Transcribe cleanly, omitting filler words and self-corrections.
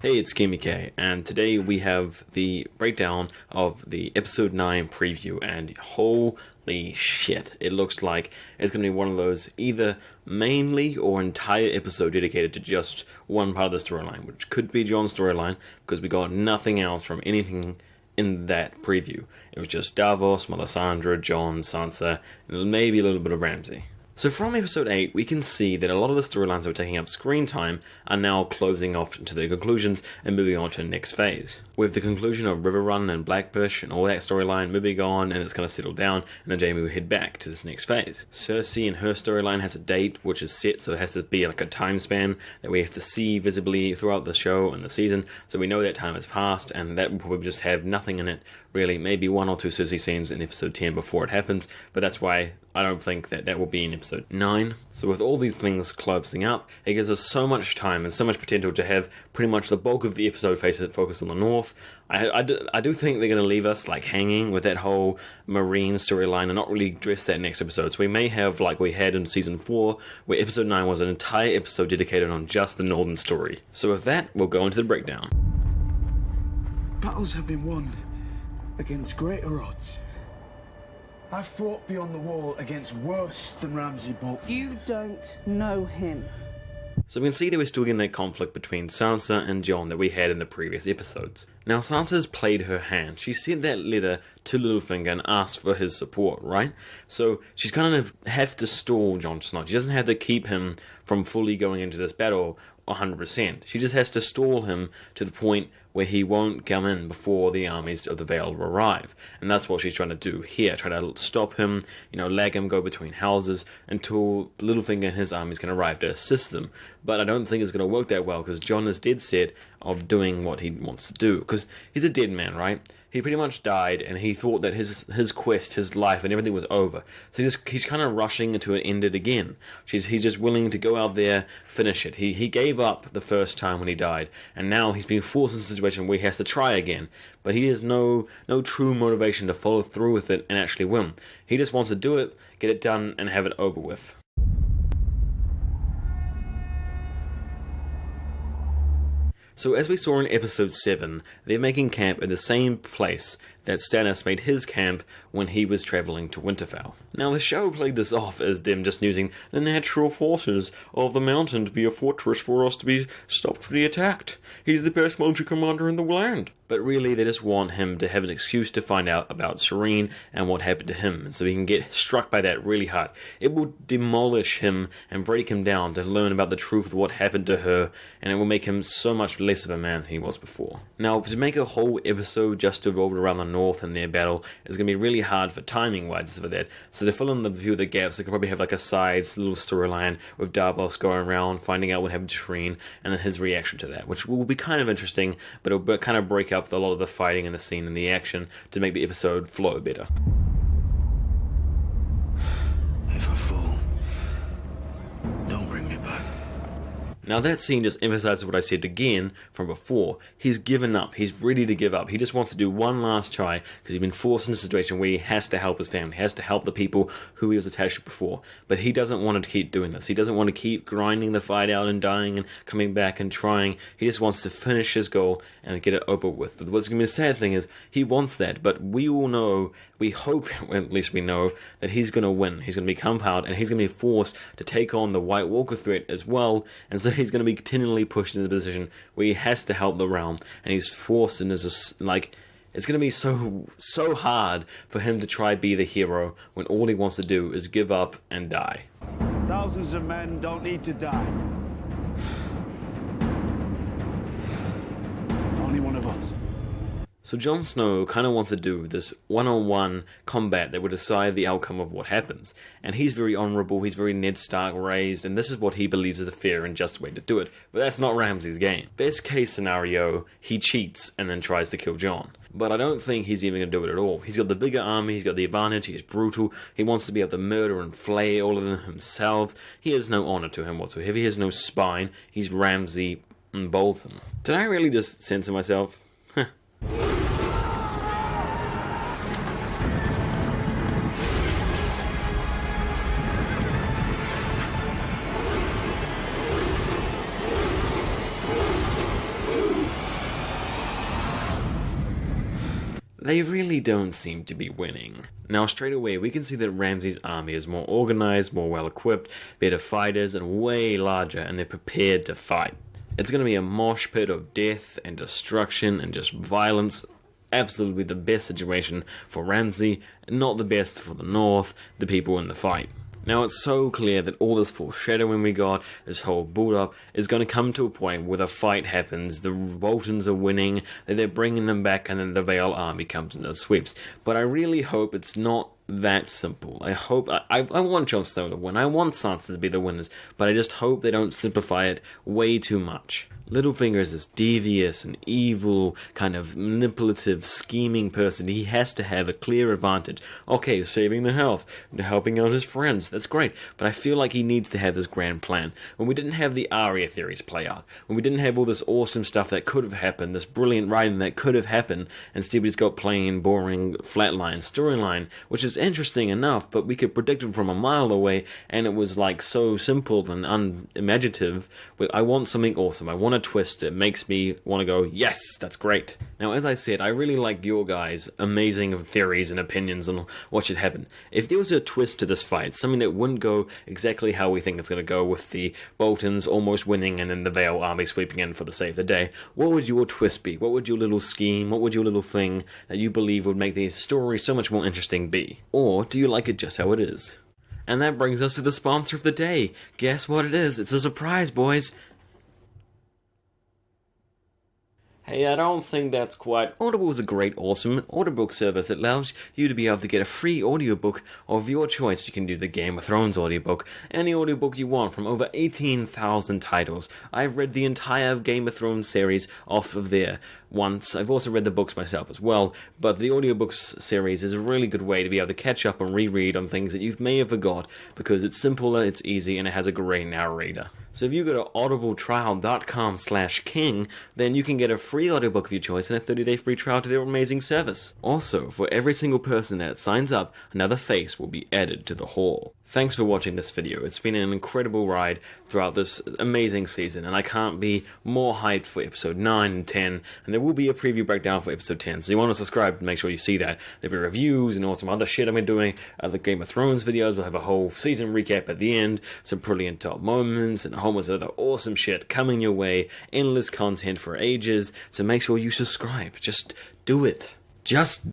Hey, it's KimiK, and today we have the breakdown of the episode 9 preview, and holy shit, it looks like it's going to be one of those either mainly or entire episode dedicated to just one part of the storyline, which could be Jon's storyline, because we got nothing else from anything in that preview. It was just Davos, Melisandre, Jon, Sansa, and maybe a little bit of Ramsay. So from episode 8, we can see that a lot of the storylines that were taking up screen time are now closing off into their conclusions and moving on to the next phase. With the conclusion of Riverrun and Blackbush and all that storyline moving on, and it's going to settle down, and then Jaime will head back to this next phase. Cersei and her storyline has a date which is set, so it has to be like a time span that we have to see visibly throughout the show and the season, so we know that time has passed, and that will probably just have nothing in it, really. Maybe one or two Cersei scenes in episode 10 before it happens, but that's why I don't think that will be in episode 9. So with all these things closing up, it gives us so much time and so much potential to have pretty much the bulk of the episode focus on the north. I do think they're going to leave us like hanging with that whole Marine storyline and not really address that next episode. So we may have, like we had in season 4, where episode 9 was an entire episode dedicated on just the northern story. So with that, we'll go into the breakdown. Battles have been won against greater odds. I've fought beyond the wall against worse than Ramsay, but you don't know him. So we can see that we're still getting that conflict between Sansa and Jon that we had in the previous episodes. Now Sansa's played her hand. She sent that letter to Littlefinger and asked for his support, right? So she's kind of have to stall Jon Snow. She doesn't have to keep him from fully going into this battle 100%. She just has to stall him to the point where he won't come in before the armies of the Vale arrive. And that's what she's trying to do here, try to stop him, lag him go between houses until Littlefinger and his armies can arrive to assist them. But I don't think it's going to work that well, because Jon is dead set of doing what he wants to do, because he's a dead man, right? He pretty much died, and he thought that his quest, his life, and everything was over. So he's kind of rushing to end it again. He's just willing to go out there, finish it. He gave up the first time when he died, and now he's being forced into a situation where he has to try again. But he has no true motivation to follow through with it and actually win. He just wants to do it, get it done, and have it over with. So as we saw in episode 7, they're making camp in the same place that Stannis made his camp when he was travelling to Winterfell. Now the show played this off as them just using the natural forces of the mountain to be a fortress for us to be stopped to be attacked. He's the best military commander in the land. But really they just want him to have an excuse to find out about Shireen and what happened to him, and so he can get struck by that really hard. It will demolish him and break him down to learn about the truth of what happened to her, and it will make him so much less of a man than he was before. Now to make a whole episode just revolved around the north and their battle is going to be really hard for timing wise for that. So to fill in the few of the gaps, they could probably have like a side little storyline with Davos going around finding out what happened to Shireen and then his reaction to that, which will be kind of interesting, but it'll kind of break up a lot of the fighting and the scene and the action to make the episode flow better. if I fall, don't bring me back. Now that scene just emphasizes what I said again from before. He's given up. He's ready to give up. He just wants to do one last try because he's been forced into a situation where he has to help his family, he has to help the people who he was attached to before. But he doesn't want to keep doing this. He doesn't want to keep grinding the fight out and dying and coming back and trying. He just wants to finish his goal and get it over with. But what's going to be the sad thing is he wants that, but we all know, we hope, at least we know, that he's going to win. He's going to become powered and he's going to be forced to take on the White Walker threat as well, and so he's going to be continually pushed into the position where he has to help the realm, and he's forced into this, it's going to be so hard for him to try be the hero when all he wants to do is give up and die. Thousands of men don't need to die. Only one of us. So Jon Snow kind of wants to do this one-on-one combat that would decide the outcome of what happens. And he's very honourable, he's very Ned Stark raised, and this is what he believes is the fair and just way to do it. But that's not Ramsay's game. Best case scenario, he cheats and then tries to kill Jon. But I don't think he's even going to do it at all. He's got the bigger army, he's got the advantage, he's brutal, he wants to be able to murder and flay all of them himself. He has no honour to him whatsoever, he has no spine, he's Ramsay Bolton. Did I really just censor myself? they really don't seem to be winning. Now, straight away, we can see that Ramsay's army is more organized, more well-equipped, better fighters, and way larger, and they're prepared to fight. It's going to be a mosh pit of death and destruction and just violence. Absolutely the best situation for Ramsay, not the best for the North, the people in the fight. Now, it's so clear that all this foreshadowing we got, this whole build-up, is going to come to a point where the fight happens, the Boltons are winning, that they're bringing them back, and then the Vale army comes and sweeps. But I really hope it's not that simple. I want Jon Snow to win, I want Sansa to be the winners, but I just hope they don't simplify it way too much. Littlefinger is this devious and evil, kind of manipulative, scheming person. He has to have a clear advantage. Okay, saving the house, helping out his friends, that's great, but I feel like he needs to have this grand plan. When we didn't have the Arya theories play out, when we didn't have all this awesome stuff that could have happened, this brilliant writing that could have happened, instead we just got plain, boring, flatline storyline, which is interesting enough, but we could predict it from a mile away, and it was like so simple and unimaginative. I want something awesome. I want a twist. It makes me want to go, yes, that's great. Now, as I said, I really like your guys' amazing theories and opinions on what should happen. If there was a twist to this fight, something that wouldn't go exactly how we think it's going to go, with the Boltons almost winning and then the Vale army sweeping in for the save the day, what would your twist be? What would your little scheme, what would your little thing that you believe would make the story so much more interesting be? Or do you like it just how it is? And that brings us to the sponsor of the day. Guess what it is? It's a surprise, boys. Hey, I don't think that's quite... Audible is a great, awesome audiobook service that allows you to be able to get a free audiobook of your choice. You can do the Game of Thrones audiobook, any audiobook you want from over 18,000 titles. I've read the entire Game of Thrones series off of there once. I've also read the books myself as well, but the audiobooks series is a really good way to be able to catch up and reread on things that you may have forgot, because it's simple, it's easy, and it has a great narrator. So if you go to audibletrial.com/king, then you can get a free audiobook of your choice and a 30-day free trial to their amazing service. Also, for every single person that signs up, another face will be added to the haul. Thanks for watching this video. It's been an incredible ride throughout this amazing season, and I can't be more hyped for episode 9 and 10, and there will be a preview breakdown for episode 10, so you want to subscribe to make sure you see that. There'll be reviews and all some other shit I've been doing, the Game of Thrones videos, we'll have a whole season recap at the end, some brilliant top moments, and a whole bunch of other awesome shit coming your way, endless content for ages, so make sure you subscribe. Just do it. Just